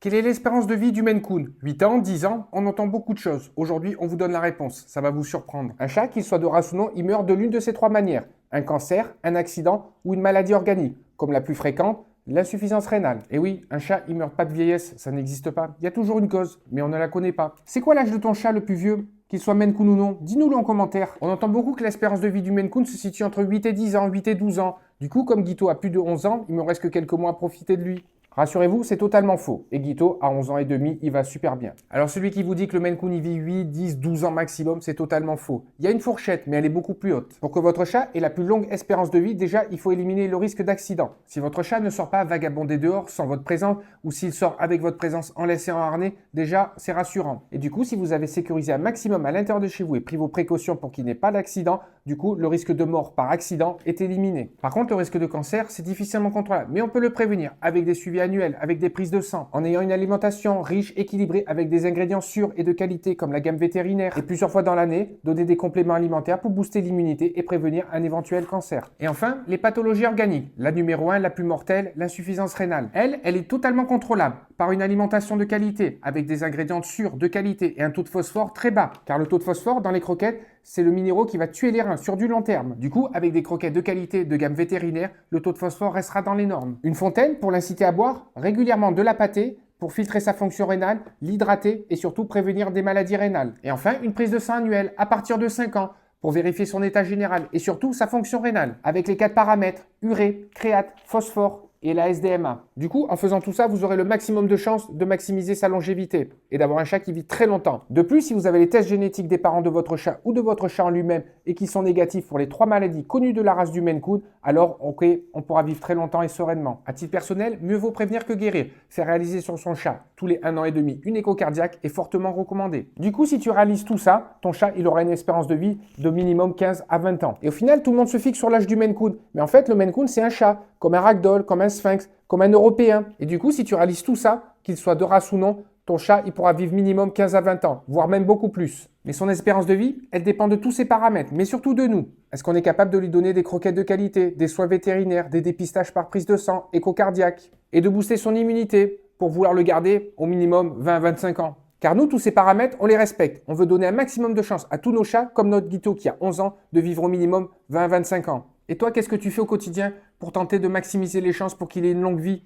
Quelle est l'espérance de vie du Maine Coon? 8 ans, 10 ans, on entend beaucoup de choses. Aujourd'hui, on vous donne la réponse. Ça va vous surprendre. Un chat, qu'il soit de race ou non, il meurt de l'une de ces trois manières. Un cancer, un accident ou une maladie organique. Comme la plus fréquente, l'insuffisance rénale. Et oui, un chat, il meurt pas de vieillesse, ça n'existe pas. Il y a toujours une cause, mais on ne la connaît pas. C'est quoi l'âge de ton chat le plus vieux? Qu'il soit Maine Coon ou non, dis-nous-le en commentaire. On entend beaucoup que l'espérance de vie du Maine Coon se situe entre 8 et 10 ans, 8 et 12 ans. Du coup, comme Guito a plus de 11 ans, il me reste que quelques mois à profiter de lui. Rassurez-vous, c'est totalement faux. Et Guito, à 11 ans et demi, il va super bien. Alors celui qui vous dit que le Maine Coon il vit 8, 10, 12 ans maximum, c'est totalement faux. Il y a une fourchette, mais elle est beaucoup plus haute. Pour que votre chat ait la plus longue espérance de vie, déjà, il faut éliminer le risque d'accident. Si votre chat ne sort pas vagabonder dehors sans votre présence, ou s'il sort avec votre présence en laissé en harnais, déjà, c'est rassurant. Et du coup, si vous avez sécurisé un maximum à l'intérieur de chez vous et pris vos précautions pour qu'il n'ait pas d'accident, du coup, le risque de mort par accident est éliminé. Par contre, le risque de cancer, c'est difficilement contrôlable, mais on peut le prévenir avec des suivis annuels, avec des prises de sang, en ayant une alimentation riche, équilibrée, avec des ingrédients sûrs et de qualité comme la gamme vétérinaire, et plusieurs fois dans l'année, donner des compléments alimentaires pour booster l'immunité et prévenir un éventuel cancer. Et enfin, les pathologies organiques. La numéro 1, la plus mortelle, l'insuffisance rénale. Elle est totalement contrôlable par une alimentation de qualité, avec des ingrédients sûrs, de qualité et un taux de phosphore très bas, car le taux de phosphore dans les croquettes, c'est le minéraux qui va tuer les reins sur du long terme. Du coup, avec des croquettes de qualité de gamme vétérinaire, le taux de phosphore restera dans les normes. Une fontaine pour l'inciter à boire régulièrement de la pâtée pour filtrer sa fonction rénale, l'hydrater et surtout prévenir des maladies rénales. Et enfin, une prise de sang annuelle à partir de 5 ans pour vérifier son état général et surtout sa fonction rénale, avec les 4 paramètres, urée, créate, phosphore et la SDMA. Du coup, en faisant tout ça, vous aurez le maximum de chances de maximiser sa longévité et d'avoir un chat qui vit très longtemps. De plus, si vous avez les tests génétiques des parents de votre chat ou de votre chat en lui-même et qui sont négatifs pour les 3 maladies connues de la race du Maine Coon, alors ok, on pourra vivre très longtemps et sereinement. À titre personnel, mieux vaut prévenir que guérir. Faire réaliser sur son chat tous les 1 an et demi une écho cardiaque est fortement recommandé. Du coup, si tu réalises tout ça, ton chat il aura une espérance de vie de minimum 15 à 20 ans. Et au final, tout le monde se fixe sur l'âge du Maine Coon. Mais en fait, le Maine Coon, c'est un chat, comme un ragdoll, comme un sphinx, comme un européen. Et du coup, si tu réalises tout ça, qu'il soit de race ou non, ton chat, il pourra vivre minimum 15 à 20 ans, voire même beaucoup plus. Mais son espérance de vie, elle dépend de tous ces paramètres, mais surtout de nous. Est-ce qu'on est capable de lui donner des croquettes de qualité, des soins vétérinaires, des dépistages par prise de sang, écho cardiaque, et de booster son immunité pour vouloir le garder au minimum 20 à 25 ans? Car nous, tous ces paramètres, on les respecte. On veut donner un maximum de chance à tous nos chats, comme notre Guito qui a 11 ans, de vivre au minimum 20 à 25 ans. Et toi, qu'est-ce que tu fais au quotidien pour tenter de maximiser les chances pour qu'il ait une longue vie?